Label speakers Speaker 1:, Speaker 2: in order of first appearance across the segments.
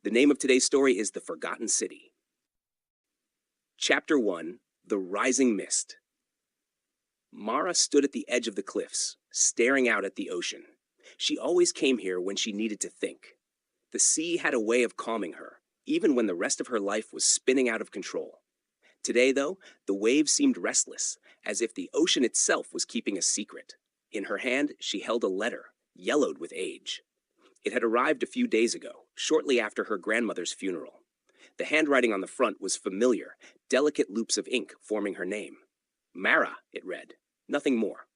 Speaker 1: The name of today's story is The Forgotten City. Chapter 1, The Rising Mist. Mara stood at the edge of the cliffs, staring out at the ocean. She always came here when she needed to think. The sea had a way of calming her, even when the rest of her life was spinning out of control. Today, though, the waves seemed restless, as if the ocean itself was keeping a secret. In her hand, she held a letter, yellowed with age. It had arrived a few days ago, shortly after her grandmother's funeral. The handwriting on the front was familiar, delicate loops of ink forming her name. Mara, it read, nothing more.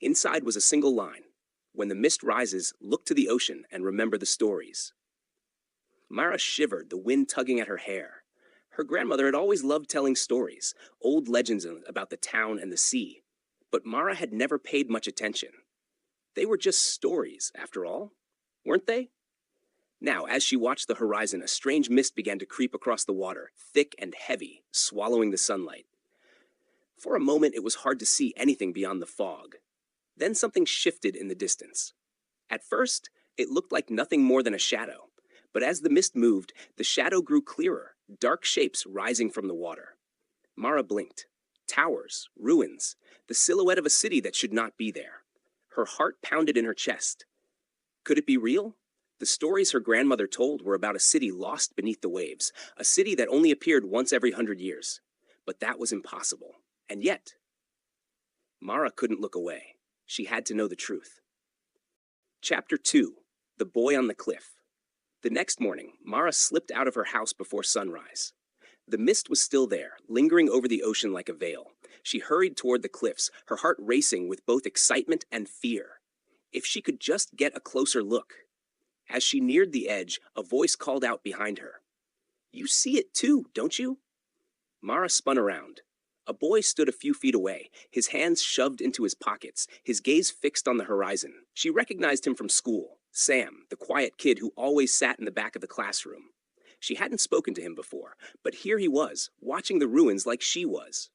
Speaker 1: Inside was a single line. When the mist rises, look to the ocean and remember the stories. Mara shivered, the wind tugging at her hair. Her grandmother had always loved telling stories, old legends about the town and the sea. But Mara had never paid much attention. They were just stories, after all, weren't they? Now, as she watched the horizon, a strange mist began to creep across the water, thick and heavy, swallowing the sunlight. For a moment, it was hard to see anything beyond the fog. Then something shifted in the distance. At first, it looked like nothing more than a shadow. But as the mist moved, the shadow grew clearer, dark shapes rising from the water. Mara blinked. Towers, ruins, the silhouette of a city that should not be there. Her heart pounded in her chest. Could it be real? The stories her grandmother told were about a city lost beneath the waves, a city that only appeared once every 100 years. But that was impossible. And yet, Mara couldn't look away. She had to know the truth. Chapter 2, The Boy on the Cliff. The next morning, Mara slipped out of her house before sunrise. The mist was still there, lingering over the ocean like a veil. She hurried toward the cliffs, her heart racing with both excitement and fear. If she could just get a closer look. As she neared the edge, a voice called out behind her. "You see it too, don't you?" Mara spun around. A boy stood a few feet away, his hands shoved into his pockets, his gaze fixed on the horizon. She recognized him from school, Sam, the quiet kid who always sat in the back of the classroom. She hadn't spoken to him before, but here he was, watching the ruins like she was.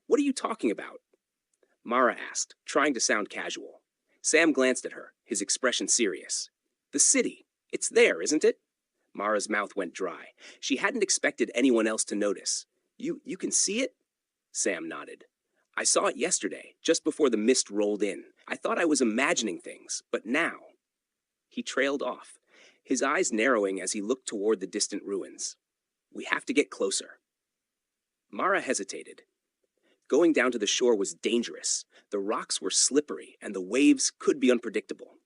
Speaker 1: "What are you talking about?" Mara asked, trying to sound casual. Sam glanced at her, his expression serious. "The city. It's there, isn't it?" Mara's mouth went dry. She hadn't expected anyone else to notice. You can see it?" Sam nodded. "I saw it yesterday, just before the mist rolled in. I thought I was imagining things, but now..." He trailed off, his eyes narrowing as he looked toward the distant ruins. "We have to get closer." Mara hesitated. Going down to the shore was dangerous. The rocks were slippery, and the waves could be unpredictable.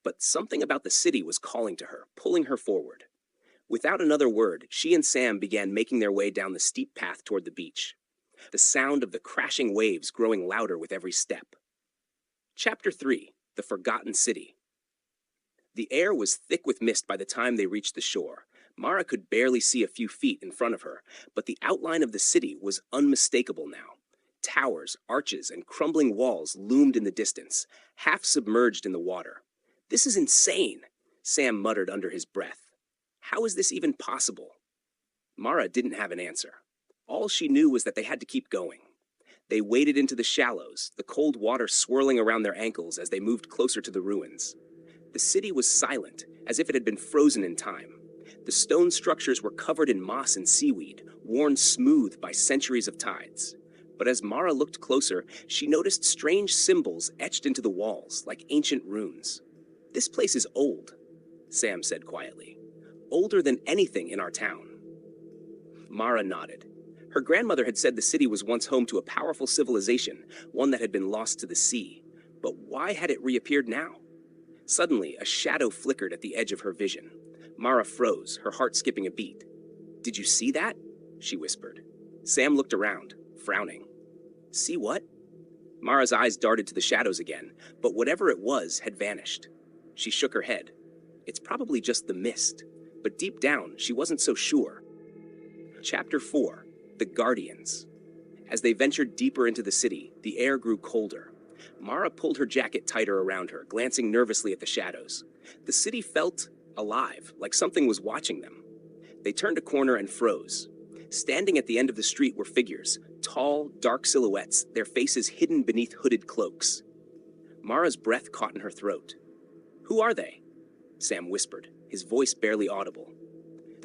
Speaker 1: But something about the city was calling to her, pulling her forward. Without another word, she and Sam began making their way down the steep path toward the beach, the sound of the crashing waves growing louder with every step. Chapter 3, The Forgotten City. The air was thick with mist by the time they reached the shore. Mara could barely see a few feet in front of her, but the outline of the city was unmistakable now. Towers, arches, and crumbling walls loomed in the distance, half submerged in the water. "This is insane," Sam muttered under his breath. "How is this even possible?" Mara didn't have an answer. All she knew was that they had to keep going. They waded into the shallows, the cold water swirling around their ankles as they moved closer to the ruins. The city was silent, as if it had been frozen in time. The stone structures were covered in moss and seaweed, worn smooth by centuries of tides. But as Mara looked closer, she noticed strange symbols etched into the walls, like ancient runes. "This place is old," Sam said quietly. "Older than anything in our town." Mara nodded. Her grandmother had said the city was once home to a powerful civilization, one that had been lost to the sea. But why had it reappeared now? Suddenly, a shadow flickered at the edge of her vision. Mara froze, her heart skipping a beat. "Did you see that?" she whispered. Sam looked around, frowning. "See what?" Mara's eyes darted to the shadows again, but whatever it was had vanished. She shook her head. It's probably just the mist, but deep down, she wasn't so sure. Chapter 4, The Guardians. As they ventured deeper into the city, the air grew colder. Mara pulled her jacket tighter around her, glancing nervously at the shadows. The city felt alive, like something was watching them. They turned a corner and froze. Standing at the end of the street were figures, tall, dark silhouettes, their faces hidden beneath hooded cloaks. Mara's breath caught in her throat. "Who are they?" Sam whispered, his voice barely audible.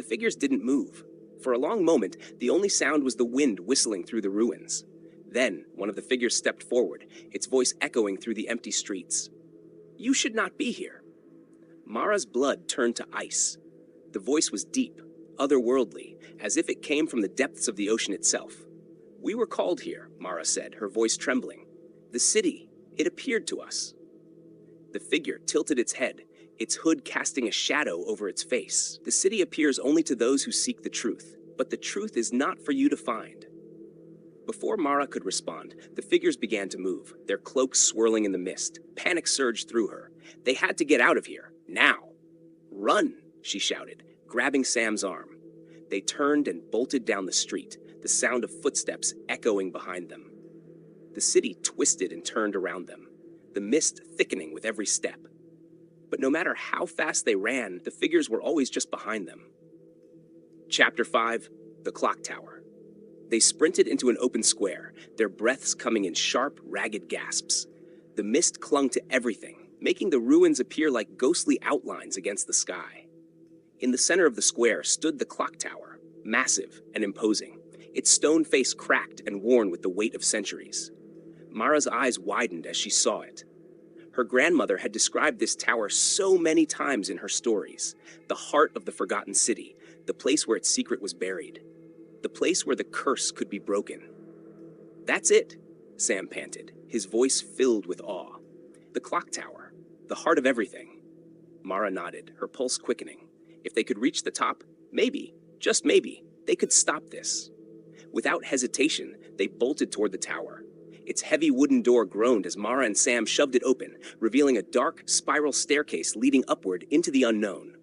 Speaker 1: The figures didn't move. For a long moment, the only sound was the wind whistling through the ruins. Then, one of the figures stepped forward, its voice echoing through the empty streets. "You should not be here." Mara's blood turned to ice. The voice was deep, otherworldly, as if it came from the depths of the ocean itself. "We were called here," Mara said, her voice trembling. "The city, it appeared to us." The figure tilted its head, its hood casting a shadow over its face. "The city appears only to those who seek the truth, but the truth is not for you to find." Before Mara could respond, the figures began to move, their cloaks swirling in the mist. Panic surged through her. They had to get out of here, now. "Run," she shouted, grabbing Sam's arm. They turned and bolted down the street, the sound of footsteps echoing behind them. The city twisted and turned around them, the mist thickening with every step. But no matter how fast they ran, the figures were always just behind them. Chapter 5, The Clock Tower. They sprinted into an open square, their breaths coming in sharp, ragged gasps. The mist clung to everything, making the ruins appear like ghostly outlines against the sky. In the center of the square stood the clock tower, massive and imposing, its stone face cracked and worn with the weight of centuries. Mara's eyes widened as she saw it. Her grandmother had described this tower so many times in her stories, the heart of the forgotten city, the place where its secret was buried, the place where the curse could be broken. "That's it," Sam panted, his voice filled with awe. "The clock tower, the heart of everything." Mara nodded, her pulse quickening. If they could reach the top, maybe, just maybe, they could stop this. Without hesitation, they bolted toward the tower. Its heavy wooden door groaned as Mara and Sam shoved it open, revealing a dark, spiral staircase leading upward into the unknown.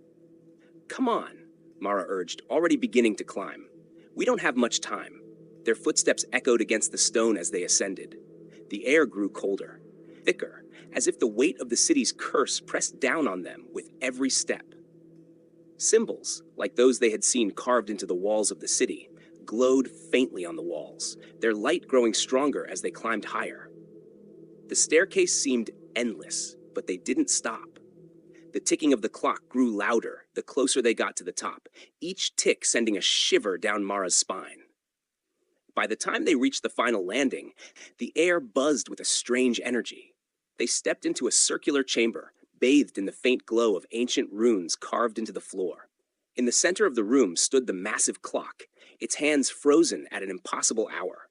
Speaker 1: "Come on," Mara urged, already beginning to climb. "We don't have much time." Their footsteps echoed against the stone as they ascended. The air grew colder, thicker, as if the weight of the city's curse pressed down on them with every step. Symbols, like those they had seen carved into the walls of the city, glowed faintly on the walls, their light growing stronger as they climbed higher. The staircase seemed endless, but they didn't stop. The ticking of the clock grew louder the closer they got to the top, each tick sending a shiver down Mara's spine. By the time they reached the final landing, the air buzzed with a strange energy. They stepped into a circular chamber, bathed in the faint glow of ancient runes carved into the floor. In the center of the room stood the massive clock, its hands frozen at an impossible hour.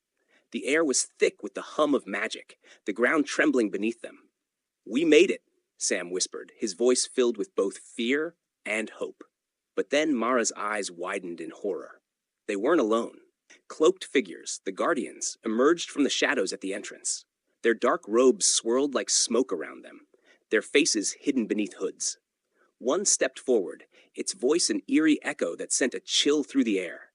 Speaker 1: The air was thick with the hum of magic, the ground trembling beneath them. "We made it," Sam whispered, his voice filled with both fear and hope. But then Mara's eyes widened in horror. They weren't alone. Cloaked figures, the Guardians, emerged from the shadows at the entrance. Their dark robes swirled like smoke around them, their faces hidden beneath hoods. One stepped forward, its voice an eerie echo that sent a chill through the air.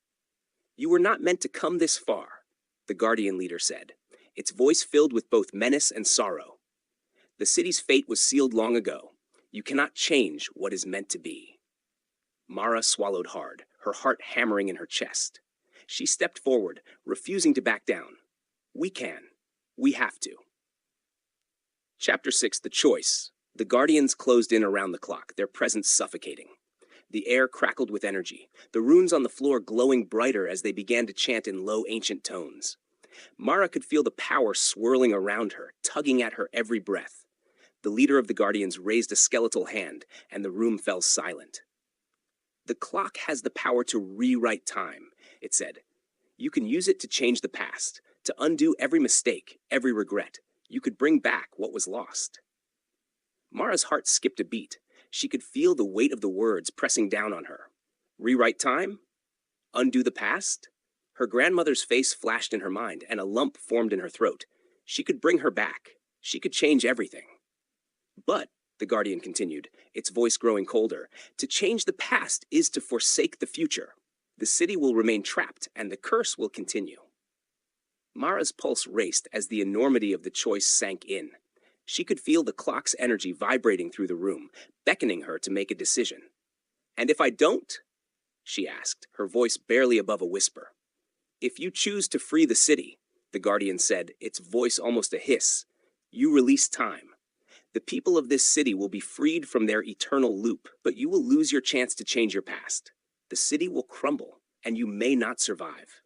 Speaker 1: "You were not meant to come this far," the Guardian leader said, its voice filled with both menace and sorrow. "The city's fate was sealed long ago. You cannot change what is meant to be." Mara swallowed hard, her heart hammering in her chest. She stepped forward, refusing to back down. "We can. We have to." Chapter 6, The Choice. The Guardians closed in around the clock, their presence suffocating. The air crackled with energy, the runes on the floor glowing brighter as they began to chant in low ancient tones. Mara could feel the power swirling around her, tugging at her every breath. The leader of the Guardians raised a skeletal hand, and the room fell silent. "The clock has the power to rewrite time," it said. "You can use it to change the past, to undo every mistake, every regret. You could bring back what was lost." Mara's heart skipped a beat. She could feel the weight of the words pressing down on her. Rewrite time? Undo the past? Her grandmother's face flashed in her mind, and a lump formed in her throat. She could bring her back. She could change everything. "But," the Guardian continued, its voice growing colder, "to change the past is to forsake the future. The city will remain trapped, and the curse will continue." Mara's pulse raced as the enormity of the choice sank in. She could feel the clock's energy vibrating through the room, beckoning her to make a decision. "And if I don't?" she asked, her voice barely above a whisper. "If you choose to free the city," the Guardian said, its voice almost a hiss, "you release time. The people of this city will be freed from their eternal loop, but you will lose your chance to change your past. The city will crumble, and you may not survive.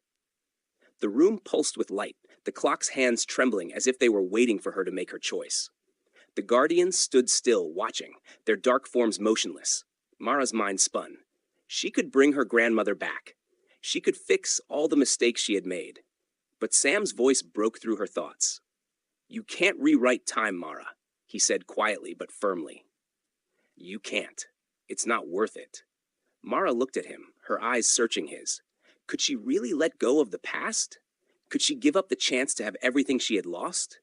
Speaker 1: The room pulsed with light, the clock's hands trembling as if they were waiting for her to make her choice. The guardians stood still, watching, their dark forms motionless. Mara's mind spun. She could bring her grandmother back. She could fix all the mistakes she had made. But Sam's voice broke through her thoughts. "You can't rewrite time, Mara," he said quietly but firmly. "You can't. It's not worth it." Mara looked at him, her eyes searching his. Could she really let go of the past? Could she give up the chance to have everything she had lost?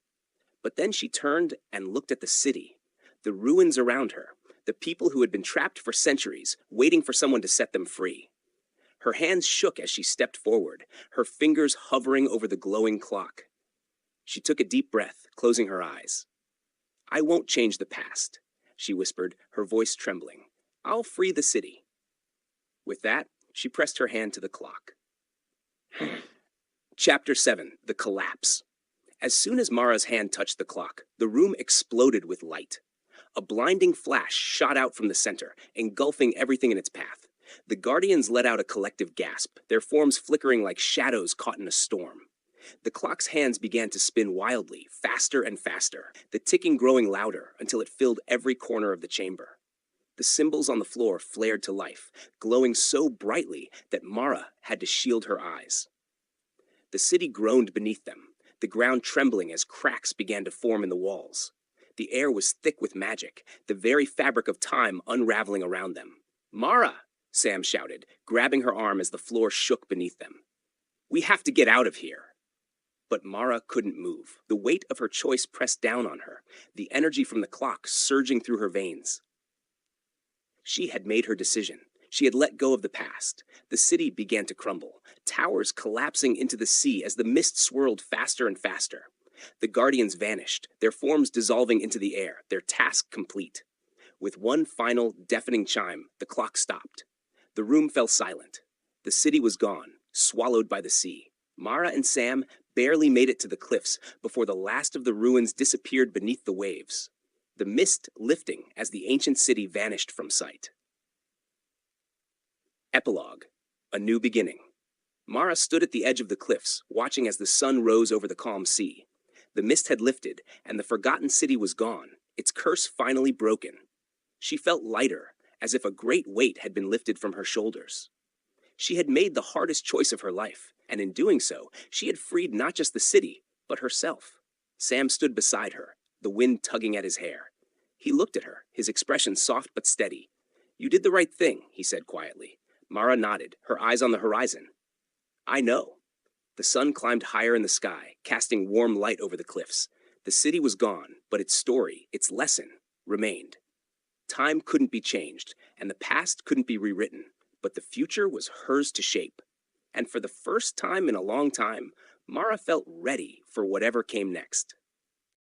Speaker 1: But then she turned and looked at the city, the ruins around her, the people who had been trapped for centuries, waiting for someone to set them free. Her hands shook as she stepped forward, her fingers hovering over the glowing clock. She took a deep breath, closing her eyes. "I won't change the past," she whispered, her voice trembling. "I'll free the city." With that, she pressed her hand to the clock. Chapter 7. The Collapse. As soon as Mara's hand touched the clock, the room exploded with light. A blinding flash shot out from the center, engulfing everything in its path. The Guardians let out a collective gasp, their forms flickering like shadows caught in a storm. The clock's hands began to spin wildly, faster and faster, the ticking growing louder until it filled every corner of the chamber. The symbols on the floor flared to life, glowing so brightly that Mara had to shield her eyes. The city groaned beneath them, the ground trembling as cracks began to form in the walls. The air was thick with magic, the very fabric of time unraveling around them. "Mara!" Sam shouted, grabbing her arm as the floor shook beneath them. "We have to get out of here." But Mara couldn't move. The weight of her choice pressed down on her, the energy from the clock surging through her veins. She had made her decision. She had let go of the past. The city began to crumble, towers collapsing into the sea as the mist swirled faster and faster. The Guardians vanished, their forms dissolving into the air, their task complete. With one final, deafening chime, the clock stopped. The room fell silent. The city was gone, swallowed by the sea. Mara and Sam barely made it to the cliffs before the last of the ruins disappeared beneath the waves, the mist lifting as the ancient city vanished from sight. Epilogue. A New Beginning. Mara stood at the edge of the cliffs, watching as the sun rose over the calm sea. The mist had lifted, and the forgotten city was gone, its curse finally broken. She felt lighter, as if a great weight had been lifted from her shoulders. She had made the hardest choice of her life, and in doing so, she had freed not just the city, but herself. Sam stood beside her, the wind tugging at his hair. He looked at her, his expression soft but steady. "You did the right thing," he said quietly. Mara nodded, her eyes on the horizon. "I know." The sun climbed higher in the sky, casting warm light over the cliffs. The city was gone, but its story, its lesson, remained. Time couldn't be changed, and the past couldn't be rewritten, but the future was hers to shape. And for the first time in a long time, Mara felt ready for whatever came next.